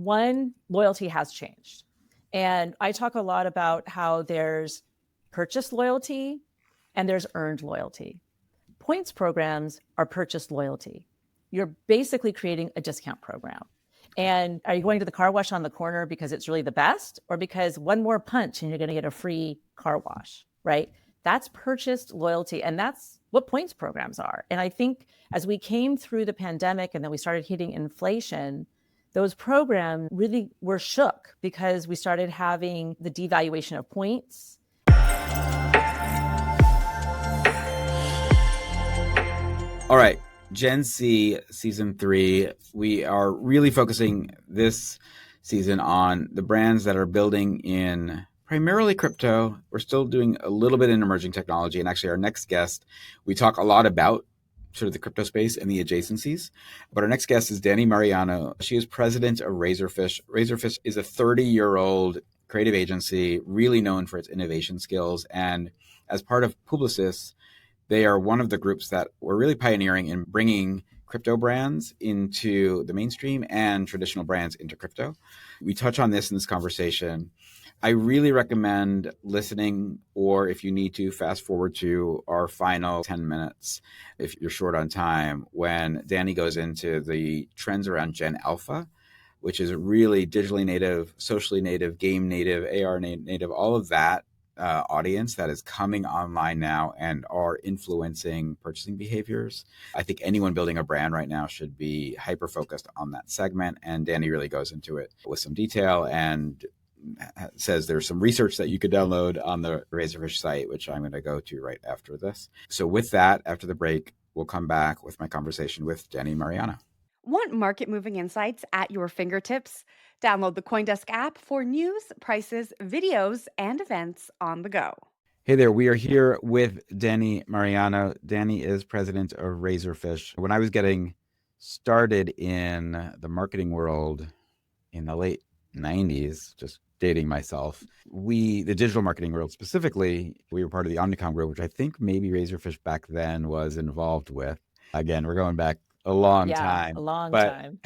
One, loyalty has changed. And I talk a lot about how there's purchase loyalty and there's earned loyalty. Points programs are purchase loyalty. You're basically creating a discount program. And are you going to the car wash on the corner because it's really the best, or because one more punch and you're going to get a free car wash, right? That's purchased loyalty. And that's what points programs are. And I think as we came through the pandemic and then we started hitting inflation, those programs really were shook because we started having the devaluation of points. All right, Gen Z season 3. We are really focusing this season on the brands that are building in primarily crypto. We're still doing a little bit in emerging technology. And actually our next guest, we talk a lot about sort of the crypto space and the adjacencies. But our next guest is Dani Mariano. She is president of Razorfish. Razorfish is a 30-year-old creative agency, really known for its innovation skills. And as part of Publicis, they are one of the groups that were really pioneering in bringing crypto brands into the mainstream and traditional brands into crypto. We touch on this in this conversation. I really recommend listening, or if you need to, fast forward to our final 10 minutes if you're short on time, when Dani goes into the trends around Gen Alpha, which is really digitally native, socially native, game native, AR native, all of that audience that is coming online now and are influencing purchasing behaviors. I think anyone building a brand right now should be hyper-focused on that segment. And Dani really goes into it with some detail and says there's some research that you could download on the Razorfish site, which I'm going to go to right after this. So with that, after the break, we'll come back with my conversation with Dani Mariano. Want market-moving insights at your fingertips? Download the CoinDesk app for news, prices, videos, and events on the go. Hey there, we are here with Dani Mariano. Dani is president of Razorfish. When I was getting started in the marketing world in the late 90s, just dating myself, the digital marketing world specifically, we were part of the Omnicom group, which I think maybe Razorfish back then was involved with. Again, we're going back a long time. A long time.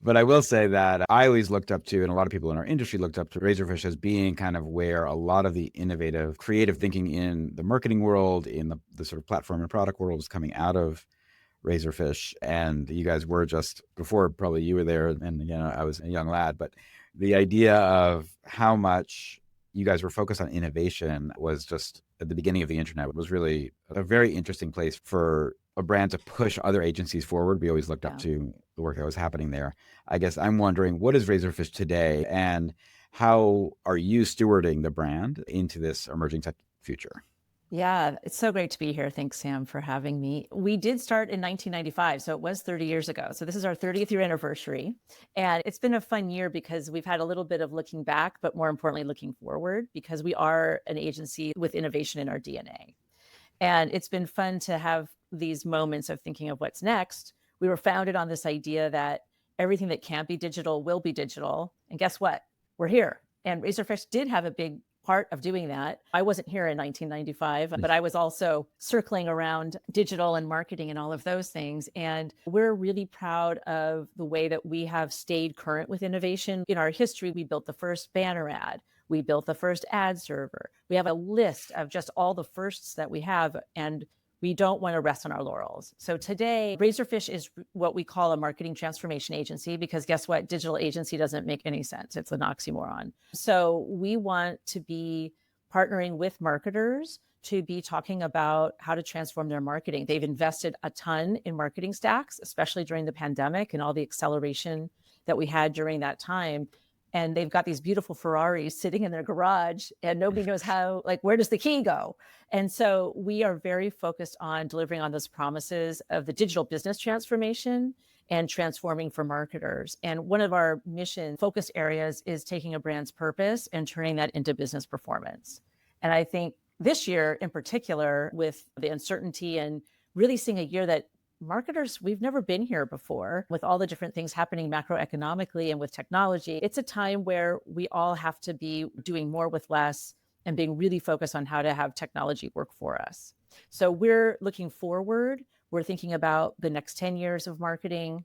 But I will say that I always looked up to, and a lot of people in our industry looked up to Razorfish as being kind of where a lot of the innovative, creative thinking in the marketing world, in the sort of platform and product world was coming out of Razorfish. And you guys were just, before probably you were there, and I was a young lad, but the idea of how much you guys were focused on innovation was just at the beginning of the internet. It was really a very interesting place for a brand to push other agencies forward. We always looked up to the work that was happening there. I guess I'm wondering, what is Razorfish today, and how are you stewarding the brand into this emerging tech future? Yeah, it's so great to be here. Thanks, Sam, for having me. We did start in 1995, so it was 30 years ago. So this is our 30th year anniversary. And it's been a fun year because we've had a little bit of looking back, but more importantly, looking forward, because we are an agency with innovation in our DNA. And it's been fun to have these moments of thinking of what's next. We were founded on this idea that everything that can't be digital will be digital. And guess what? We're here. And Razorfish did have a big part of doing that. I wasn't here in 1995, but I was also circling around digital and marketing and all of those things. And we're really proud of the way that we have stayed current with innovation. In our history, we built the first banner ad. We built the first ad server. We have a list of just all the firsts that we have, and we don't want to rest on our laurels. So today, Razorfish is what we call a marketing transformation agency, because guess what? Digital agency doesn't make any sense. It's an oxymoron. So we want to be partnering with marketers to be talking about how to transform their marketing. They've invested a ton in marketing stacks, especially during the pandemic and all the acceleration that we had during that time. And they've got these beautiful Ferraris sitting in their garage, and nobody knows how, where does the key go? And so we are very focused on delivering on those promises of the digital business transformation and transforming for marketers. And one of our mission focus areas is taking a brand's purpose and turning that into business performance. And I think this year in particular, with the uncertainty and really seeing a year that marketers, we've never been here before, with all the different things happening macroeconomically and with technology. It's a time where we all have to be doing more with less and being really focused on how to have technology work for us. So we're looking forward. We're thinking about the next 10 years of marketing.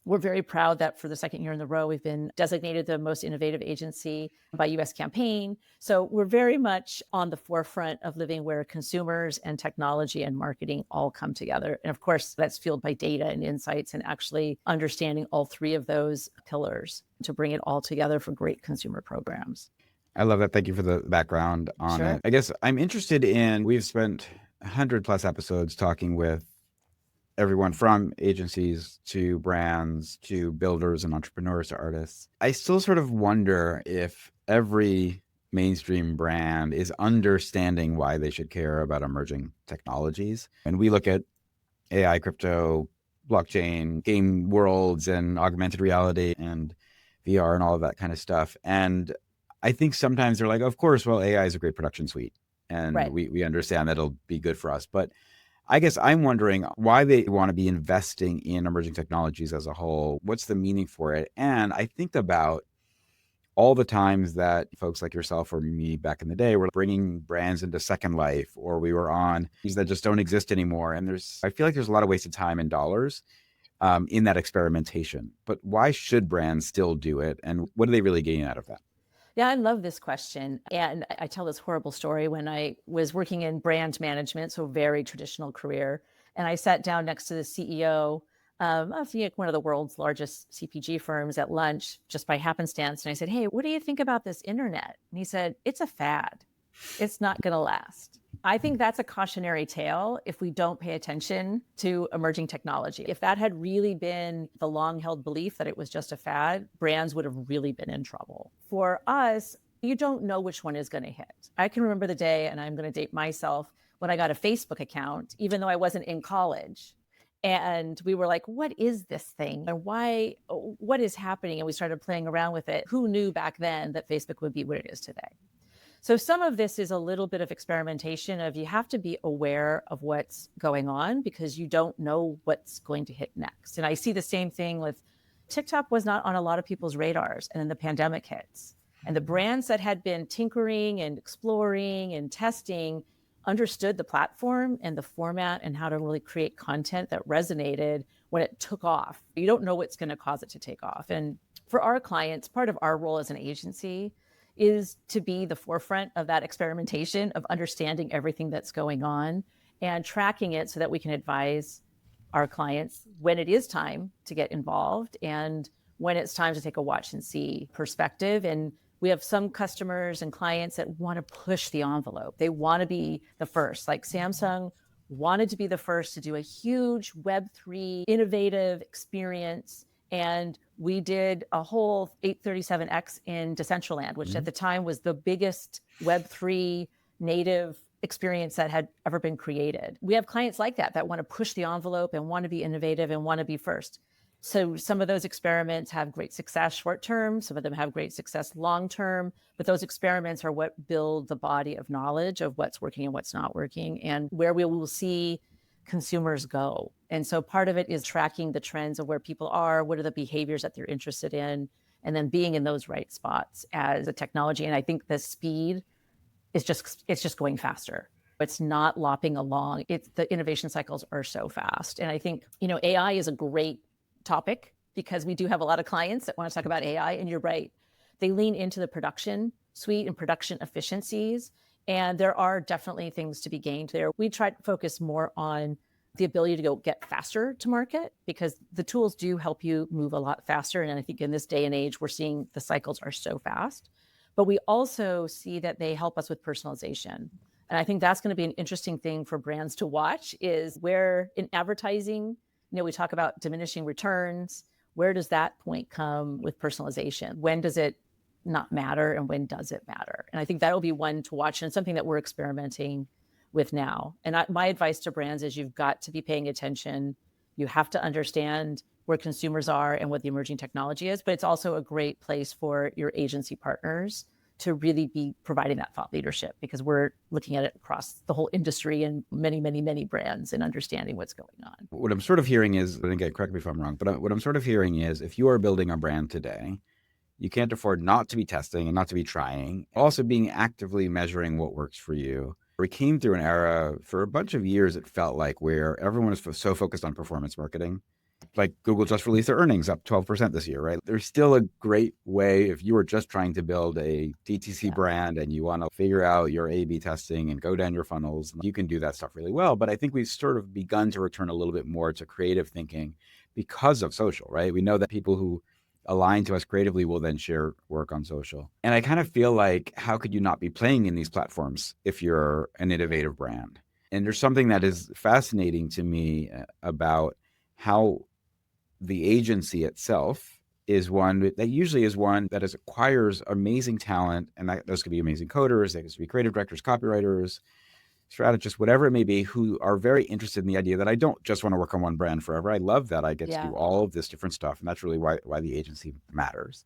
We're very proud that for the second year in a row, we've been designated the most innovative agency by US Campaign. So we're very much on the forefront of living where consumers and technology and marketing all come together. And of course, that's fueled by data and insights and actually understanding all three of those pillars to bring it all together for great consumer programs. I love that. Thank you for the background on Sure. it. I guess I'm interested in, we've spent 100 plus episodes talking with everyone from agencies to brands to builders and entrepreneurs to artists. I still sort of wonder if every mainstream brand is understanding why they should care about emerging technologies. And we look at AI, crypto, blockchain, game worlds, and augmented reality and VR and all of that kind of stuff. And I think sometimes they're like, of course, well, AI is a great production suite. And Right. we understand that it'll be good for us. But I guess I'm wondering why they want to be investing in emerging technologies as a whole. What's the meaning for it? And I think about all the times that folks like yourself or me back in the day were bringing brands into Second Life, or we were on these that just don't exist anymore. And I feel like there's a lot of wasted time and dollars in that experimentation. But why should brands still do it? And what do they really gain out of that? Yeah, I love this question. And I tell this horrible story when I was working in brand management, so very traditional career. And I sat down next to the CEO of one of the world's largest CPG firms at lunch just by happenstance. And I said, "Hey, what do you think about this internet?" And he said, "It's a fad. It's not going to last." I think that's a cautionary tale if we don't pay attention to emerging technology. If that had really been the long held belief that it was just a fad, brands would have really been in trouble. For us, you don't know which one is going to hit. I can remember the day, and I'm going to date myself, when I got a Facebook account, even though I wasn't in college. And we were like, what is this thing? And what is happening? And we started playing around with it. Who knew back then that Facebook would be what it is today? So some of this is a little bit of experimentation of you have to be aware of what's going on because you don't know what's going to hit next. And I see the same thing with TikTok was not on a lot of people's radars. And then the pandemic hits. And the brands that had been tinkering and exploring and testing understood the platform and the format and how to really create content that resonated when it took off. You don't know what's going to cause it to take off. And for our clients, part of our role as an agency is to be the forefront of that experimentation of understanding everything that's going on and tracking it so that we can advise our clients when it is time to get involved and when it's time to take a watch and see perspective. And we have some customers and clients that want to push the envelope. They want to be the first, like Samsung wanted to be the first to do a huge Web3 innovative experience. And we did a whole 837X in Decentraland, which at the time was the biggest Web3 native experience that had ever been created. We have clients like that want to push the envelope and want to be innovative and want to be first. So some of those experiments have great success short term, some of them have great success long term, but those experiments are what build the body of knowledge of what's working and what's not working and where we will see consumers go. And so part of it is tracking the trends of where people are, what are the behaviors that they're interested in, and then being in those right spots as a technology. And I think the speed is just going faster. It's not lopping along. The innovation cycles are so fast. And I think, AI is a great topic because we do have a lot of clients that want to talk about AI. And you're right. They lean into the production suite and production efficiencies. And there are definitely things to be gained there. We try to focus more on the ability to go get faster to market because the tools do help you move a lot faster. And I think in this day and age, we're seeing the cycles are so fast. But we also see that they help us with personalization. And I think that's going to be an interesting thing for brands to watch is where in advertising, we talk about diminishing returns. Where does that point come with personalization? When does it not matter and when does it matter? And I think that'll be one to watch and something that we're experimenting with now. And my advice to brands is you've got to be paying attention. You have to understand where consumers are and what the emerging technology is, but it's also a great place for your agency partners to really be providing that thought leadership because we're looking at it across the whole industry and many, many, many brands and understanding what's going on. What I'm sort of hearing is, and again, correct me if I'm wrong, but what I'm sort of hearing is if you are building a brand today, you can't afford not to be testing and not to be trying, also being actively measuring what works for you. We came through an era for a bunch of years, it felt like, where everyone was so focused on performance marketing like Google just released their earnings up 12% this year, right? There's still a great way if you are just trying to build a DTC brand and you want to figure out your A/B testing and go down your funnels, you can do that stuff really well. But I think we've sort of begun to return a little bit more to creative thinking because of social, right? We know that people who align to us creatively will then share work on social. And I kind of feel like, how could you not be playing in these platforms if you're an innovative brand? And there's something that is fascinating to me about how the agency itself is one that usually is one that acquires amazing talent. And those could be amazing coders, they could be creative directors, copywriters, strategists, whatever it may be, who are very interested in the idea that I don't just want to work on one brand forever. I love that I get to do all of this different stuff. And that's really why the agency matters,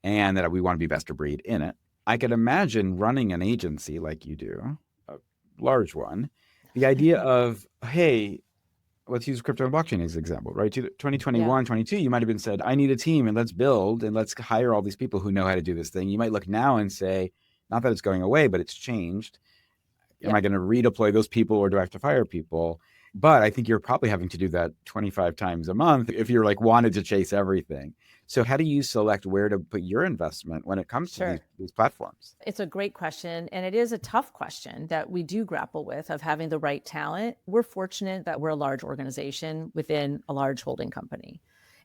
and that we want to be best of breed in it. I could imagine running an agency like you do, a large one, the idea of, hey, let's use crypto and blockchain as an example, right? 2021, 22, you might have been said, I need a team and let's build and let's hire all these people who know how to do this thing. You might look now and say, not that it's going away, but it's changed. Am I going to redeploy those people or do I have to fire people? But I think you're probably having to do that 25 times a month if you're like wanted to chase everything. So how do you select where to put your investment when it comes to these platforms? It's a great question. And it is a tough question that we do grapple with, of having the right talent. We're fortunate that we're a large organization within a large holding company.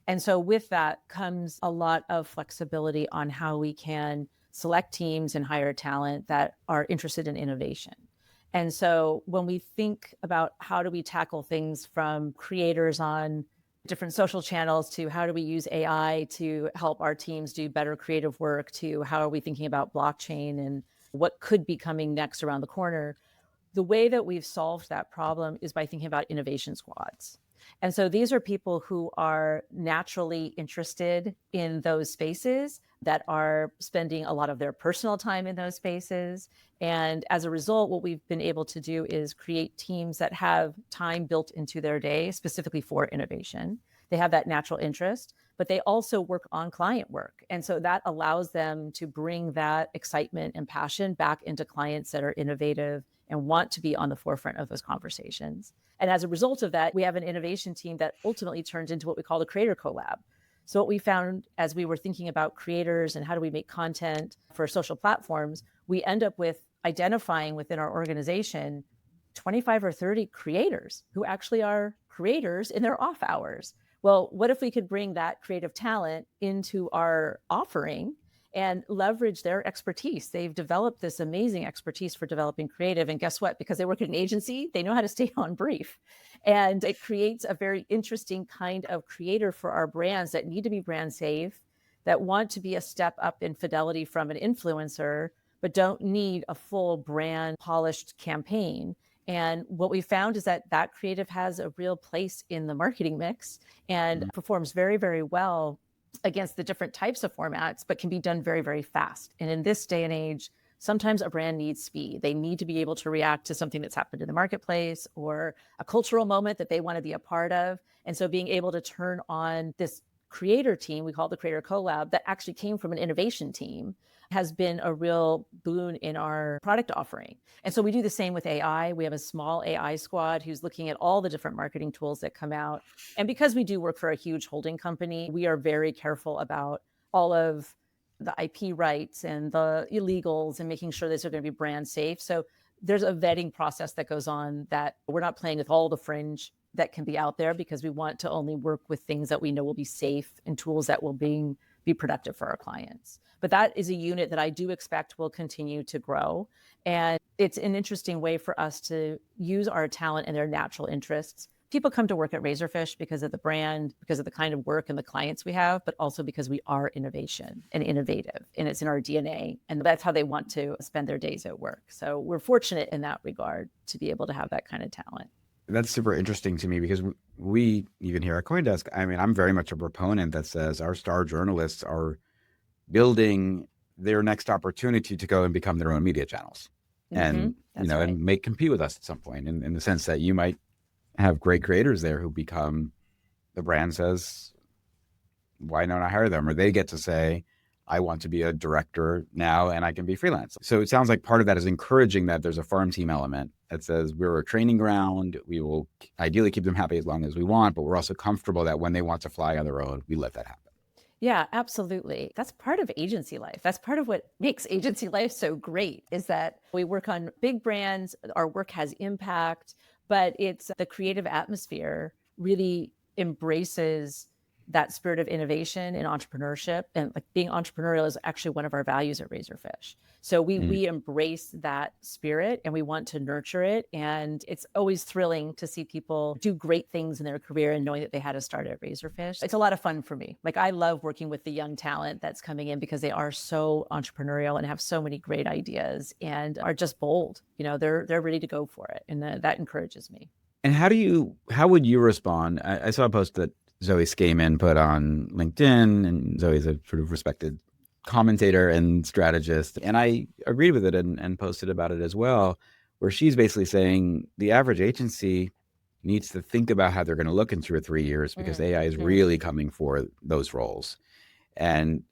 And so with that comes a lot of flexibility on how we can select teams and hire talent that are interested in innovation. And so when we think about how do we tackle things from creators on different social channels to how do we use AI to help our teams do better creative work, to how are we thinking about blockchain and what could be coming next around the corner, the way that we've solved that problem is by thinking about innovation squads. And so these are people who are naturally interested in those spaces, that are spending a lot of their personal time in those spaces. And as a result, what we've been able to do is create teams that have time built into their day specifically for innovation. They have that natural interest, but they also work on client work. And so that allows them to bring that excitement and passion back into clients that are innovative and want to be on the forefront of those conversations. And as a result of that, we have an innovation team that ultimately turns into what we call the Creator Collab. So what we found as we were thinking about creators and how do we make content for social platforms, we end up with identifying within our organization 25 or 30 creators who actually are creators in their off hours. Well, what if we could bring that creative talent into our offering and leverage their expertise? They've developed this amazing expertise for developing creative. And guess what? Because they work at an agency, they know how to stay on brief. And it creates a very interesting kind of creator for our brands that need to be brand safe, that want to be a step up in fidelity from an influencer, but don't need a full brand polished campaign. And what we found is that that creative has a real place in the marketing mix and performs very, very well against the different types of formats, but can be done very, very fast. And in this day and age, sometimes a brand needs speed. They need to be able to react to something that's happened in the marketplace or a cultural moment that they want to be a part of. And so being able to turn on this creator team, we call it the Creator Collab, that actually came from an innovation team, has been a real boon in our product offering. And so we do the same with AI. We have a small AI squad who's looking at all the different marketing tools that come out. And because we do work for a huge holding company, we are very careful about all of the IP rights and the illegals and making sure these are going to be brand safe. So there's a vetting process that goes on, that we're not playing with all the fringe that can be out there, because we want to only work with things that we know will be safe and tools that will be productive for our clients. But that is a unit that I do expect will continue to grow. And it's an interesting way for us to use our talent and their natural interests. People come to work at Razorfish because of the brand, because of the kind of work and the clients we have, but also because we are innovation and innovative, and it's in our DNA. And that's how they want to spend their days at work. So we're fortunate in that regard to be able to have that kind of talent. That's super interesting to me, because we, even here at CoinDesk, I mean, I'm very much a proponent that says our star journalists are building their next opportunity to go and become their own media channels, and and make compete with us at some point, in the sense that you might have great creators there who become, the brand says, why don't I hire them? Or they get to say, I want to be a director now and I can be freelance. So it sounds like part of that is encouraging that there's a farm team element that says we're a training ground. We will ideally keep them happy as long as we want, but we're also comfortable that when they want to fly on their own, we let that happen. Yeah, absolutely. That's part of agency life. That's part of what makes agency life so great is that we work on big brands, our work has impact, but it's the creative atmosphere really embraces that spirit of innovation and entrepreneurship. And like being entrepreneurial is actually one of our values at Razorfish. So we embrace that spirit and we want to nurture it. And it's always thrilling to see people do great things in their career and knowing that they had to start at Razorfish. It's a lot of fun for me. Like I love working with the young talent that's coming in because they are so entrepreneurial and have so many great ideas and are just bold. You know, they're ready to go for it. And that encourages me. And how would you respond? I saw a post that Zoe Skaman put on LinkedIn, and Zoe's a sort of respected commentator and strategist. And I agreed with it and posted about it as well, where she's basically saying the average agency needs to think about how they're going to look in 2 or 3 years because AI is really coming for those roles. And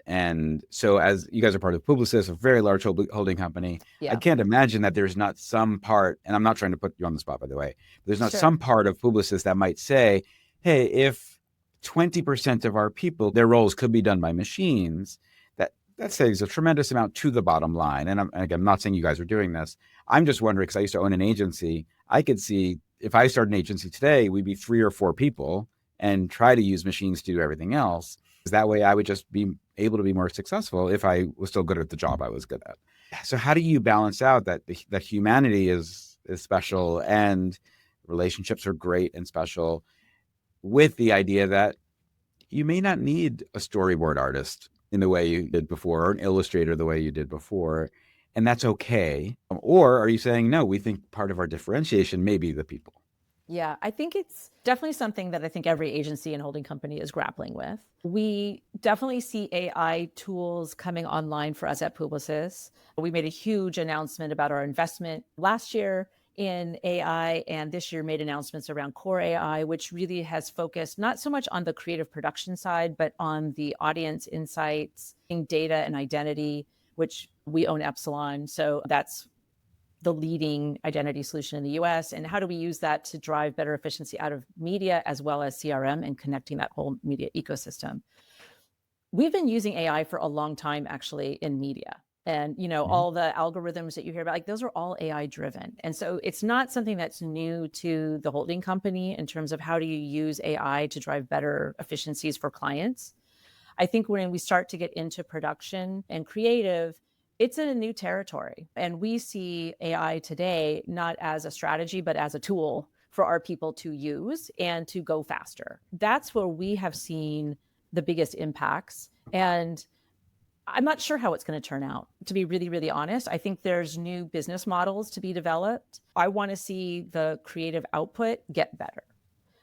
so as you guys are part of Publicis, a very large holding company, I can't imagine that there's not some part, and I'm not trying to put you on the spot, by the way, but there's not some part of Publicis that might say, hey, if 20% of our people, their roles could be done by machines, that saves a tremendous amount to the bottom line. And I'm not saying you guys are doing this. I'm just wondering, because I used to own an agency, I could see if I started an agency today, we'd be 3 or 4 people and try to use machines to do everything else. That way I would just be able to be more successful if I was still good at the job I was good at. So how do you balance out that humanity is special and relationships are great and special with the idea that you may not need a storyboard artist in the way you did before, or an illustrator the way you did before, and that's okay? Or are you saying, no, we think part of our differentiation may be the people? Yeah, I think it's definitely something that I think every agency and holding company is grappling with. We definitely see AI tools coming online for us at Publicis. We made a huge announcement about our investment last year in AI, and this year made announcements around core AI, which really has focused not so much on the creative production side, but on the audience insights, data and identity, which we own Epsilon. So that's the leading identity solution in the US. And how do we use that to drive better efficiency out of media as well as CRM and connecting that whole media ecosystem? We've been using AI for a long time, actually, in media. And, you know, all the algorithms that you hear about, like those are all AI driven. And so it's not something that's new to the holding company in terms of how do you use AI to drive better efficiencies for clients. I think when we start to get into production and creative, it's in a new territory. And we see AI today not as a strategy, but as a tool for our people to use and to go faster. That's where we have seen the biggest impacts. And I'm not sure how it's going to turn out, to be really, really honest. I think there's new business models to be developed. I want to see the creative output get better.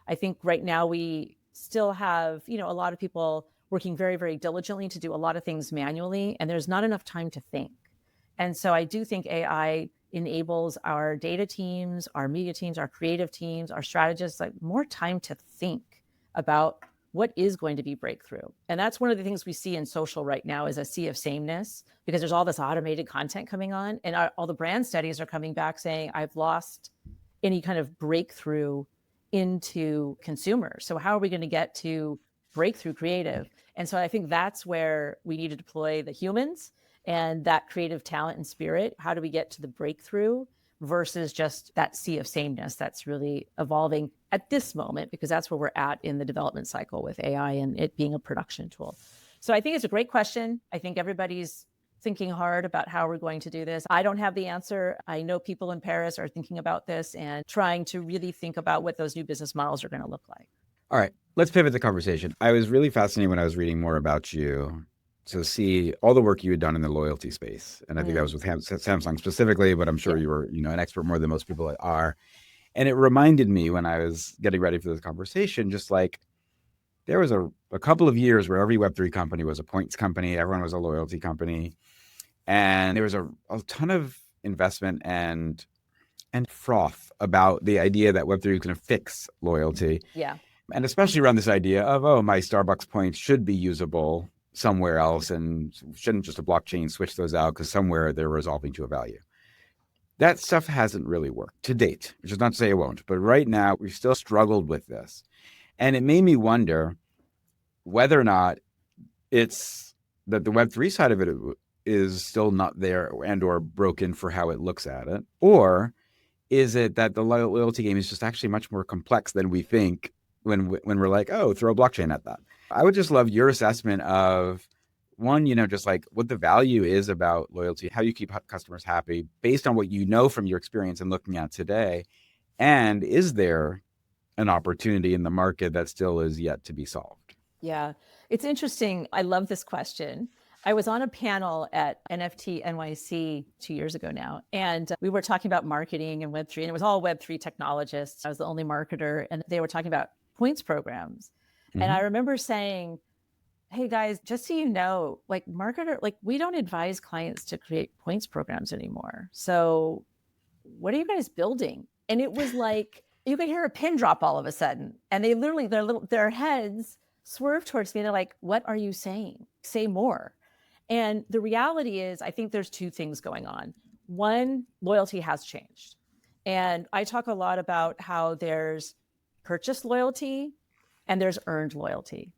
I think right now we still have, you know, a lot of people working very, very diligently to do a lot of things manually, and there's not enough time to think. And so I do think AI enables our data teams, our media teams, our creative teams, our strategists, like more time to think about what is going to be breakthrough. And that's one of the things we see in social right now is a sea of sameness, because there's all this automated content coming on, and all the brand studies are coming back saying, I've lost any kind of breakthrough into consumers. So how are we going to get to breakthrough creative? And so I think that's where we need to deploy the humans and that creative talent and spirit. How do we get to the breakthrough versus just that sea of sameness that's really evolving at this moment, because that's where we're at in the development cycle with AI and it being a production tool. So I think it's a great question. I think everybody's thinking hard about how we're going to do this. I don't have the answer. I know people in Paris are thinking about this and trying to really think about what those new business models are going to look like. All right, let's pivot the conversation. I was really fascinated when I was reading more about you to see all the work you had done in the loyalty space. And I think that was with Samsung specifically, but I'm sure you were, you know, an expert more than most people are. And it reminded me when I was getting ready for this conversation, just like there was a couple of years where every Web3 company was a points company, everyone was a loyalty company. And there was a ton of investment and froth about the idea that Web3 was going to fix loyalty. Yeah. And especially around this idea of, oh, my Starbucks points should be usable somewhere else, and shouldn't just a blockchain switch those out because somewhere they're resolving to a value. That stuff hasn't really worked to date, which is not to say it won't, but right now we've still struggled with this. And it made me wonder whether or not it's that the Web3 side of it is still not there and or broken for how it looks at it, or is it that the loyalty game is just actually much more complex than we think when we're like, oh, throw a blockchain at that? I would just love your assessment of one, just like what the value is about loyalty, how you keep customers happy based on what you know from your experience and looking at today. And is there an opportunity in the market that still is yet to be solved? Yeah, it's interesting. I love this question. I was on a panel at NFT NYC 2 years ago now, and we were talking about marketing and Web3, and it was all Web3 technologists. I was the only marketer, and they were talking about points programs. Mm-hmm. And I remember saying, hey guys, just so you know, like marketer, like we don't advise clients to create points programs anymore. So what are you guys building? And it was like, you could hear a pin drop all of a sudden. And they literally, their heads swerved towards me. They're like, what are you saying? Say more. And the reality is, I think there's two things going on. One, loyalty has changed. And I talk a lot about how there's purchased loyalty and there's earned loyalty.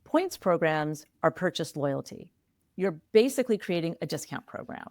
Points programs are purchased loyalty. You're basically creating a discount program.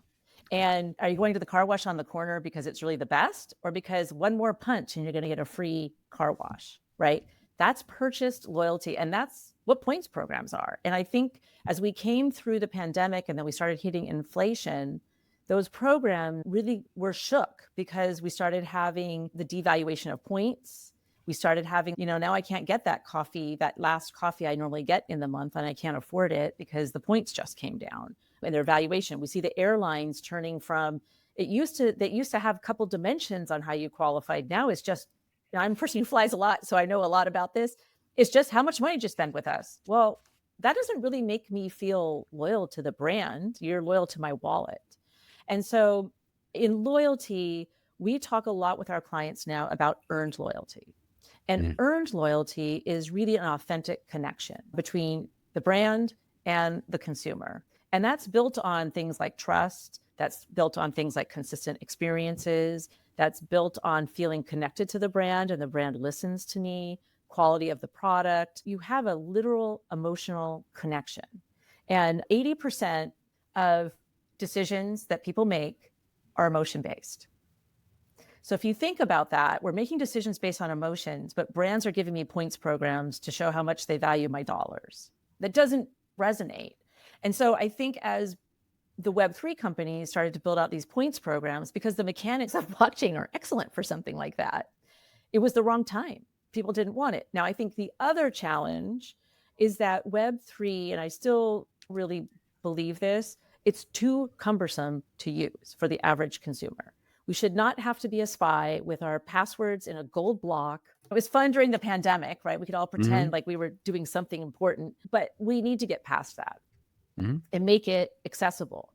And are you going to the car wash on the corner because it's really the best, or because one more punch and you're going to get a free car wash, right? That's purchased loyalty. And that's what points programs are. And I think as we came through the pandemic and then we started hitting inflation, those programs really were shook because we started having the devaluation of points. We started having, now I can't get that coffee, that last coffee I normally get in the month, and I can't afford it because the points just came down in their valuation. We see the airlines turning from, they used to have a couple dimensions on how you qualified. Now it's just, I'm a person who flies a lot, so I know a lot about this. It's just how much money did you spend with us? Well, that doesn't really make me feel loyal to the brand. You're loyal to my wallet. And so in loyalty, we talk a lot with our clients now about earned loyalty. And earned loyalty is really an authentic connection between the brand and the consumer. And that's built on things like trust. That's built on things like consistent experiences. That's built on feeling connected to the brand and the brand listens to me, quality of the product. You have a literal emotional connection. And 80% of decisions that people make are emotion-based. So if you think about that, we're making decisions based on emotions, but brands are giving me points programs to show how much they value my dollars. That doesn't resonate. And so I think as the Web3 companies started to build out these points programs, because the mechanics of blockchain are excellent for something like that, it was the wrong time. People didn't want it. Now, I think the other challenge is that Web3, and I still really believe this, it's too cumbersome to use for the average consumer. We should not have to be a spy with our passwords in a gold block. It was fun during the pandemic, right? We could all pretend like we were doing something important, but we need to get past that and make it accessible.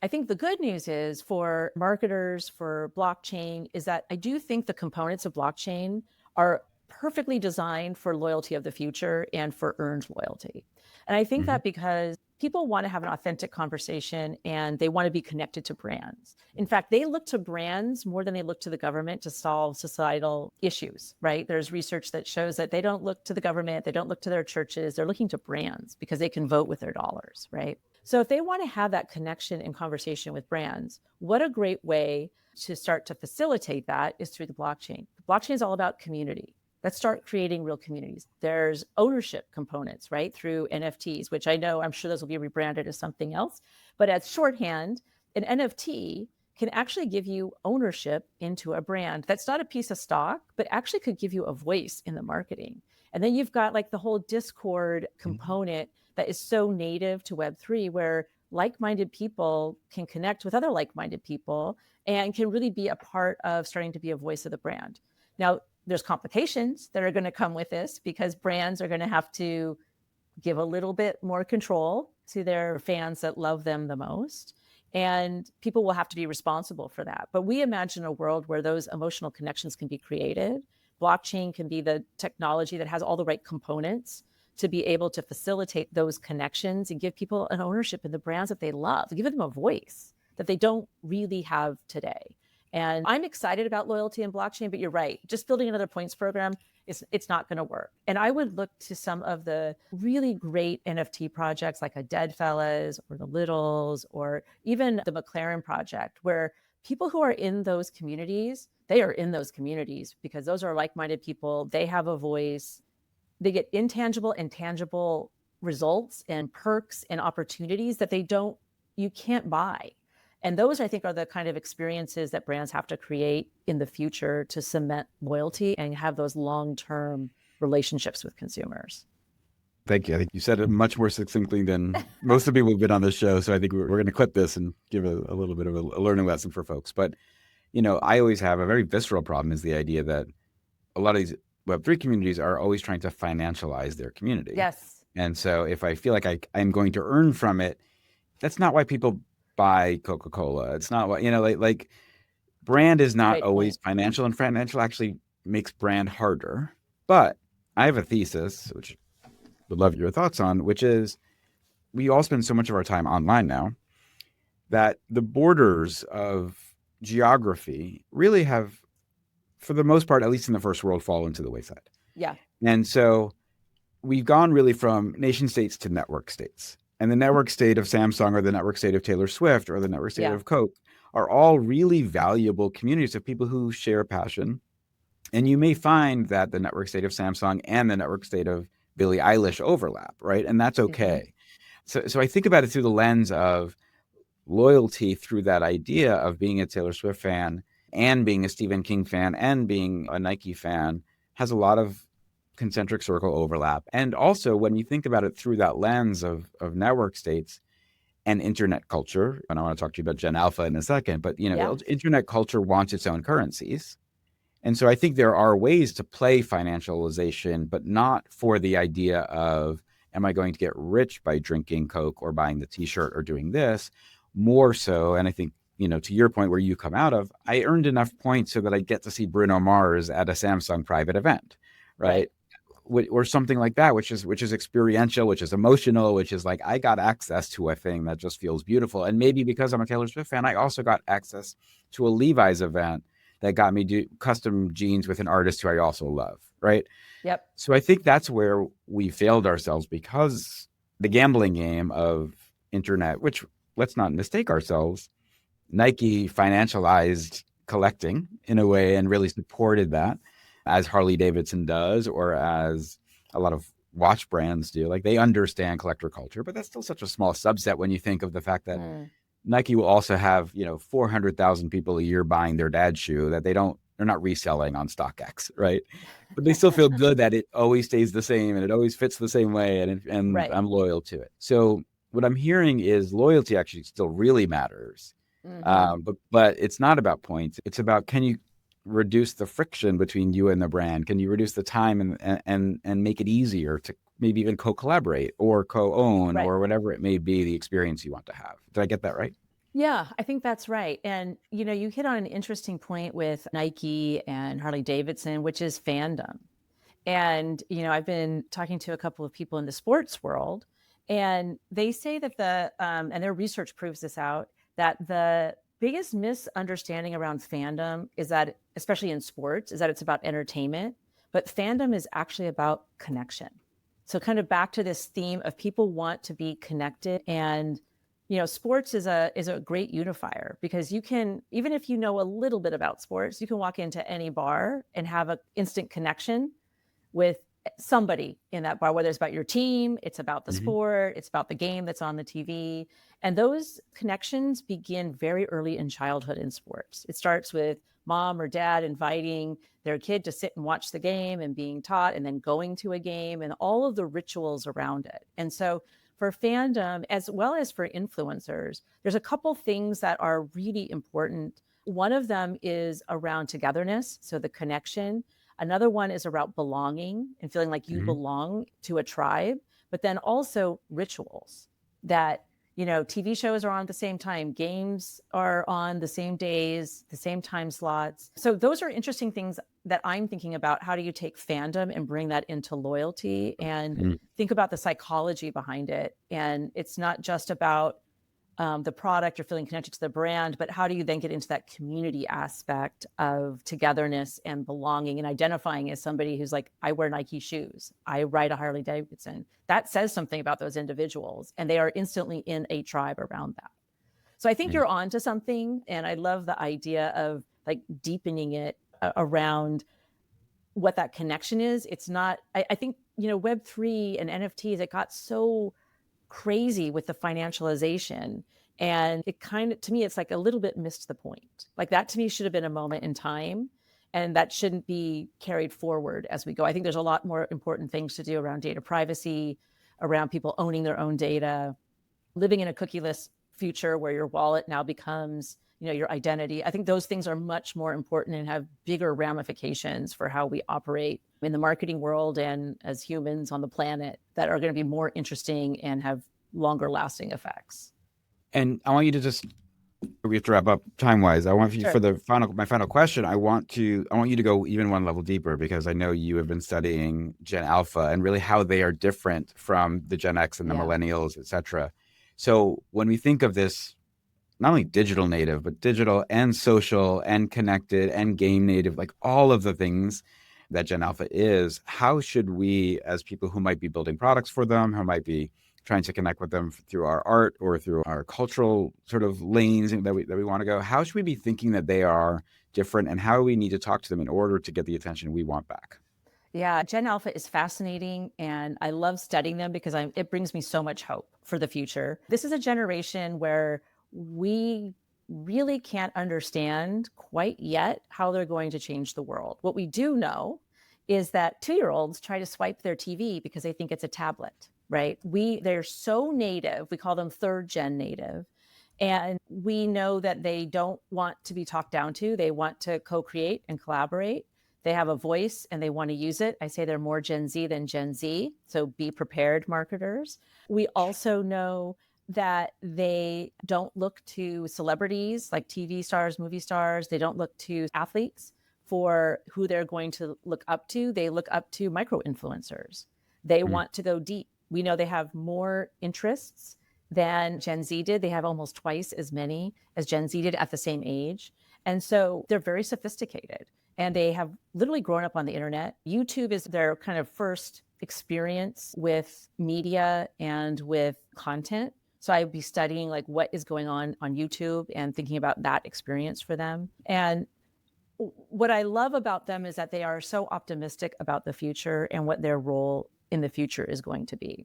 I think the good news is for marketers, for blockchain, is that I do think the components of blockchain are perfectly designed for loyalty of the future and for earned loyalty. And I think that because people want to have an authentic conversation and they want to be connected to brands. In fact, they look to brands more than they look to the government to solve societal issues, right? There's research that shows that they don't look to the government, they don't look to their churches, they're looking to brands because they can vote with their dollars, right? So if they want to have that connection and conversation with brands, what a great way to start to facilitate that is through the blockchain. The blockchain is all about community. Let's start creating real communities. There's ownership components, right? Through NFTs, which I'm sure those will be rebranded as something else. But as shorthand, an NFT can actually give you ownership into a brand. That's not a piece of stock, but actually could give you a voice in the marketing. And then you've got like the whole Discord component that is so native to Web3, where like-minded people can connect with other like-minded people and can really be a part of starting to be a voice of the brand. Now, there's complications that are going to come with this because brands are going to have to give a little bit more control to their fans that love them the most. And people will have to be responsible for that. But we imagine a world where those emotional connections can be created. Blockchain can be the technology that has all the right components to be able to facilitate those connections and give people an ownership in the brands that they love, give them a voice that they don't really have today. And I'm excited about loyalty and blockchain, but you're right. Just building another points program, it's not going to work. And I would look to some of the really great NFT projects like a Deadfellas or the Littles or even the McLaren project, where people who are in those communities, they are in those communities because those are like-minded people. They have a voice. They get intangible and tangible results and perks and opportunities that you can't buy. And those, I think, are the kind of experiences that brands have to create in the future to cement loyalty and have those long-term relationships with consumers. Thank you. I think you said it much more succinctly than most of the people who've been on this show. So I think we're going to clip this and give a little bit of a learning lesson for folks. But, I always have a very visceral problem is the idea that a lot of these Web3 communities are always trying to financialize their community. Yes. And so if I feel like I'm going to earn from it, that's not why people buy Coca-Cola. It's not what, like brand is not always financial, and financial actually makes brand harder. But I have a thesis, which I would love your thoughts on, which is we all spend so much of our time online now that the borders of geography really have, for the most part, at least in the first world, fallen to the wayside. Yeah. And so we've gone really from nation states to network states. And the network state of Samsung or the network state of Taylor Swift or the network state of Coke are all really valuable communities of people who share passion. And you may find that the network state of Samsung and the network state of Billie Eilish overlap, right? And that's okay. Mm-hmm. So I think about it through the lens of loyalty, through that idea of being a Taylor Swift fan and being a Stephen King fan and being a Nike fan has a lot of concentric circle overlap. And also when you think about it through that lens of network states and internet culture, and I want to talk to you about Gen Alpha in a second, but internet culture wants its own currencies. And so I think there are ways to play financialization, but not for the idea of, am I going to get rich by drinking Coke or buying the t-shirt or doing this? More so, and I think, to your point where you come out of, I earned enough points so that I get to see Bruno Mars at a Samsung private event, right? Or something like that, which is experiential, which is emotional, which is like, I got access to a thing that just feels beautiful. And maybe because I'm a Taylor Swift fan, I also got access to a Levi's event that got me do custom jeans with an artist who I also love, right? Yep. So I think that's where we failed ourselves, because the gambling game of internet, which, let's not mistake ourselves, Nike financialized collecting in a way and really supported that, as Harley Davidson does, or as a lot of watch brands do. Like, they understand collector culture, but that's still such a small subset when you think of the fact that Nike will also have, 400,000 people a year buying their dad's shoe that they're not reselling on StockX, right? But they still feel good that it always stays the same and it always fits the same way, and I'm loyal to it. So what I'm hearing is loyalty actually still really matters. Mm-hmm. But it's not about points. It's about, can you reduce the friction between you and the brand? Can you reduce the time and make it easier to maybe even co-collaborate or co-own or whatever it may be, the experience you want to have? Did I get that right? Yeah, I think that's right. And, you hit on an interesting point with Nike and Harley Davidson, which is fandom. And, I've been talking to a couple of people in the sports world, and they say that and their research proves this out, that the biggest misunderstanding around fandom is that, especially in sports, is that it's about entertainment, but fandom is actually about connection. So kind of back to this theme of people want to be connected, and sports is a great unifier, because you can, even if you know a little bit about sports, you can walk into any bar and have an instant connection with somebody in that bar, whether it's about your team, it's about the sport, it's about the game that's on the TV. And those connections begin very early in childhood in sports. It starts with mom or dad inviting their kid to sit and watch the game and being taught, and then going to a game and all of the rituals around it. And so for fandom, as well as for influencers, there's a couple things that are really important. One of them is around togetherness, so the connection. Another one is about belonging and feeling like you belong to a tribe, but then also rituals that TV shows are on at the same time, games are on the same days, the same time slots. So those are interesting things that I'm thinking about. How do you take fandom and bring that into loyalty and think about the psychology behind it? And it's not just about the product or feeling connected to the brand, but how do you then get into that community aspect of togetherness and belonging and identifying as somebody who's like, I wear Nike shoes, I ride a Harley Davidson. That says something about those individuals, and they are instantly in a tribe around that. So I think you're on to something, and I love the idea of like deepening it around what that connection is. It's not, I think, Web3 and NFTs, it got so crazy with the financialization. And it kind of, to me, it's like a little bit missed the point. Like that to me should have been a moment in time. And that shouldn't be carried forward as we go. I think there's a lot more important things to do around data privacy, around people owning their own data, living in a cookieless future where your wallet now becomes your identity. I think those things are much more important and have bigger ramifications for how we operate in the marketing world and as humans on the planet, that are going to be more interesting and have longer lasting effects. And I want you to just, we have to wrap up time wise. I want you Sure. for my final question. I want you to go even one level deeper, because I know you have been studying Gen Alpha and really how they are different from the Gen X and the millennials, et cetera. So when we think of this, not only digital native, but digital and social and connected and game native, like all of the things that Gen Alpha is, how should we, as people who might be building products for them, who might be trying to connect with them through our art or through our cultural sort of lanes that we want to go, how should we be thinking that they are different, and how do we need to talk to them in order to get the attention we want back? Yeah, Gen Alpha is fascinating, and I love studying them because it brings me so much hope for the future. This is a generation where we really can't understand quite yet how they're going to change the world. What we do know is that 2-year-olds try to swipe their TV because they think it's a tablet, right? They're so native. We call them 3rd-gen native. And we know that they don't want to be talked down to. They want to co-create and collaborate. They have a voice and they want to use it. I say they're more Gen Z than Gen Z. So be prepared, marketers. We also know that they don't look to celebrities like TV stars, movie stars. They don't look to athletes for who they're going to look up to. They look up to micro influencers. They want to go deep. We know they have more interests than Gen Z did. They have almost twice as many as Gen Z did at the same age. And so they're very sophisticated, and they have literally grown up on the internet. YouTube is their kind of first experience with media and with content. So I'd be studying like what is going on YouTube and thinking about that experience for them. And what I love about them is that they are so optimistic about the future and what their role in the future is going to be.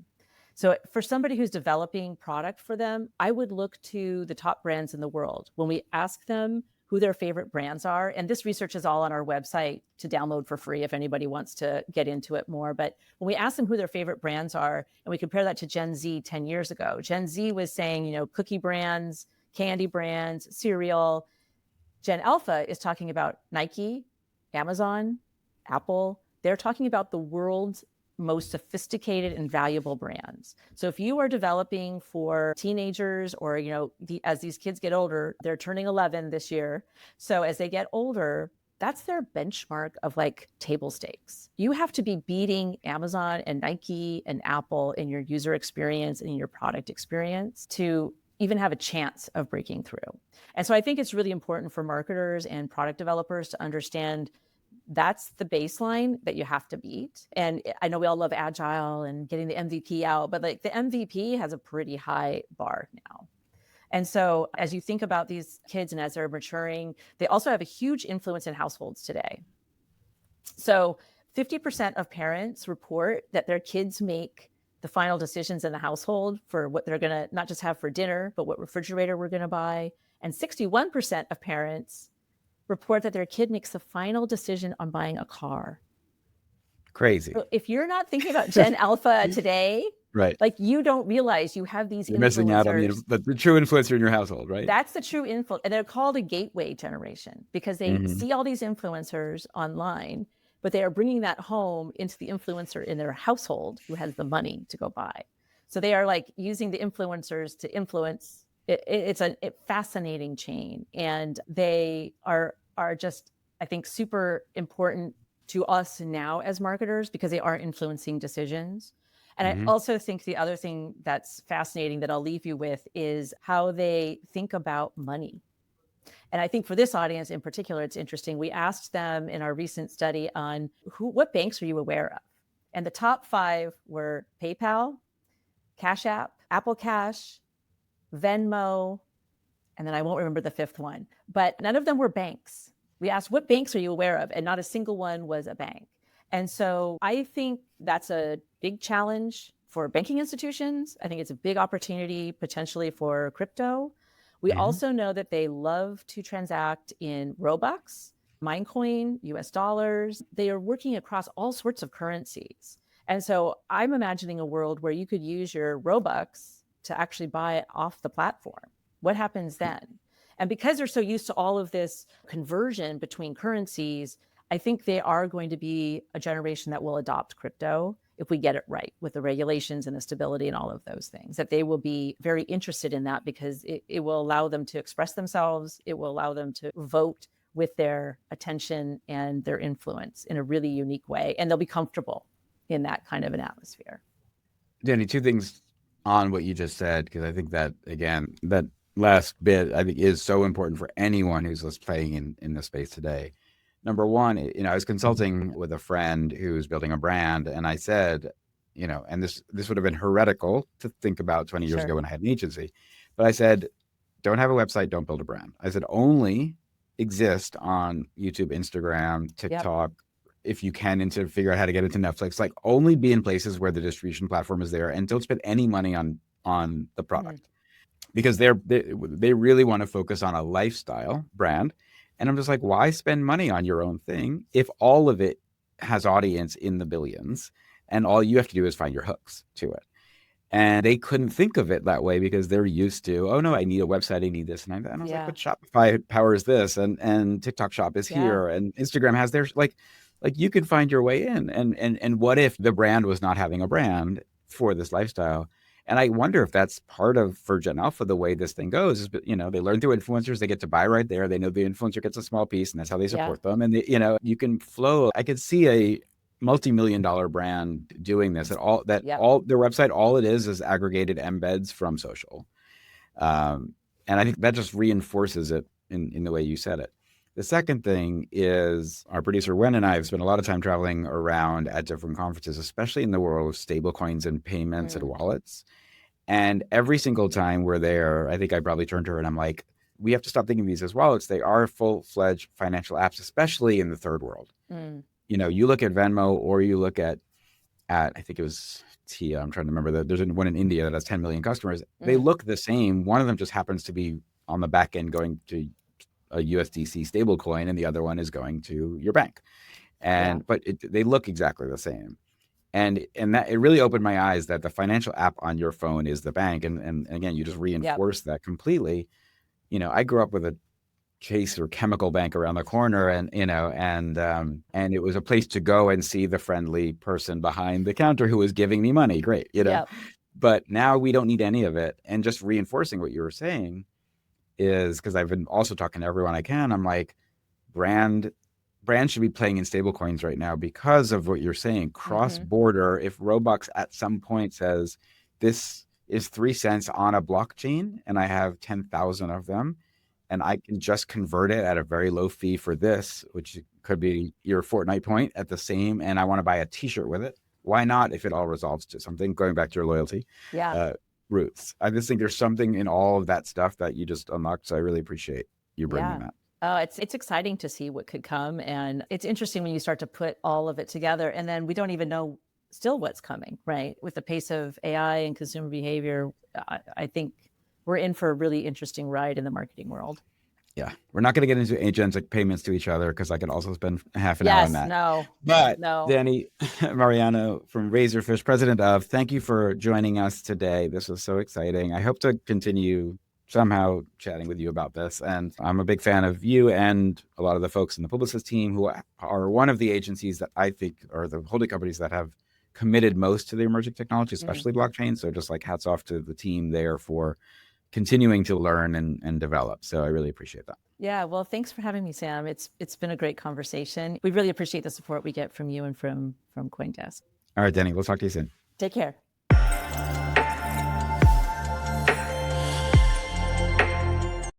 So for somebody who's developing product for them, I would look to the top brands in the world. When we ask them who their favorite brands are, and this research is all on our website to download for free if anybody wants to get into it more. But when we ask them who their favorite brands are, and we compare that to Gen Z 10 years ago, Gen Z was saying, cookie brands, candy brands, cereal. Gen Alpha is talking about Nike, Amazon, Apple. They're talking about the world's most sophisticated and valuable brands. So if you are developing for teenagers, or as these kids get older, they're turning 11 this year. So as they get older, that's their benchmark of like table stakes. You have to be beating Amazon and Nike and Apple in your user experience and in your product experience to even have a chance of breaking through. And so I think it's really important for marketers and product developers to understand that's the baseline that you have to beat. And I know we all love agile and getting the MVP out, but like the MVP has a pretty high bar now. And so as you think about these kids and as they're maturing, they also have a huge influence in households today. So 50% of parents report that their kids make the final decisions in the household for what they're going to not just have for dinner, but what refrigerator we're going to buy. And 61% of parents report that their kid makes the final decision on buying a car. Crazy. So if you're not thinking about Gen Alpha today, right, like you don't realize you have these You're missing out on the true influencer in your household, right? That's the true influence. And they're called a gateway generation because they see all these influencers online, but they are bringing that home into the influencer in their household who has the money to go buy. So they are like using the influencers to influence. It's a fascinating chain, and they are just, I think, super important to us now as marketers because they are influencing decisions. And I Mm-hmm. also think the other thing that's fascinating that I'll leave you with is how they think about money. And I think for this audience in particular, it's interesting. We asked them in our recent study on what banks are you aware of? And the top 5 were PayPal, Cash App, Apple Cash, Venmo, and then I won't remember the 5th one, but none of them were banks. We asked, what banks are you aware of? And not a single one was a bank. And so I think that's a big challenge for banking institutions. I think it's a big opportunity potentially for crypto. We Mm-hmm. also know that they love to transact in Robux, Minecoin, US dollars. They are working across all sorts of currencies. And so I'm imagining a world where you could use your Robux to actually buy it off the platform. What happens then? And because they're so used to all of this conversion between currencies, I think they are going to be a generation that will adopt crypto if we get it right with the regulations and the stability and all of those things, that they will be very interested in that because it will allow them to express themselves. It will allow them to vote with their attention and their influence in a really unique way. And they'll be comfortable in that kind of an atmosphere. Dani, 2 things on what you just said, because I think that, again, that last bit, I think, is so important for anyone who's just playing in this space today. Number one, I was consulting with a friend who's building a brand, and I said, and this would have been heretical to think about 20 years ago when I had an agency, but I said, don't have a website, don't build a brand. I said, only exist on YouTube, Instagram, TikTok, if you can, and to figure out how to get into Netflix, like only be in places where the distribution platform is there, and don't spend any money on the product, because they really want to focus on a lifestyle brand. And I'm just like, why spend money on your own thing if all of it has audience in the billions and all you have to do is find your hooks to it? And they couldn't think of it that way because they're used to, oh no, I need a website, I need this. And I was like, but Shopify powers this, and TikTok Shop is here, and Instagram has theirs. Like you can find your way in. And what if the brand was not having a brand for this lifestyle? And I wonder if that's part of, for Gen Alpha, the way this thing goes is, they learn through influencers, they get to buy right there. They know the influencer gets a small piece, and that's how they support them. And you can flow. I could see a multi-million-dollar brand doing this all their website, all it is aggregated embeds from social. And I think that just reinforces it in the way you said it. The second thing is, our producer Wen and I have spent a lot of time traveling around at different conferences, especially in the world of stable coins and payments and wallets. And every single time we're there, I think I probably turned to her and I'm like, we have to stop thinking of these as wallets. They are full-fledged financial apps, especially in the third world. You look at Venmo, or you look at I think it was Tia, I'm trying to remember, there's one in India that has 10 million customers. They look the same. One of them just happens to be on the back end going to a USDC stablecoin, and the other one is going to your bank. But they look exactly the same. And that, it really opened my eyes that the financial app on your phone is the bank. And again, you just reinforce that completely. I grew up with a Chase or Chemical Bank around the corner, and it was a place to go and see the friendly person behind the counter who was giving me money. Great, But now we don't need any of it. And just reinforcing what you were saying is, because I've been also talking to everyone I can, I'm like, brands should be playing in stable coins right now because of what you're saying. Cross-border, if Robux at some point says this is 3 cents on a blockchain and I have 10,000 of them, and I can just convert it at a very low fee for this, which could be your Fortnite point at the same, and I want to buy a t-shirt with it. Why not, if it all resolves to something, going back to your loyalty roots? I just think there's something in all of that stuff that you just unlocked. So I really appreciate you bringing that. Oh, it's exciting to see what could come. And it's interesting when you start to put all of it together, and then we don't even know still what's coming, right? With the pace of AI and consumer behavior, I think we're in for a really interesting ride in the marketing world. Yeah. We're not going to get into agentic payments to each other, because I could also spend half an hour on that. But Dani Mariano from Razorfish, president of, thank you for joining us today. This was so exciting. I hope to continue somehow chatting with you about this. And I'm a big fan of you and a lot of the folks in the Publicis team, who are one of the agencies that I think are the holding companies that have committed most to the emerging technology, especially blockchain. So just like hats off to the team there for continuing to learn and develop. So I really appreciate that. Yeah, well, thanks for having me, Sam. It's been a great conversation. We really appreciate the support we get from you and from CoinDesk. All right, Dani, we'll talk to you soon. Take care.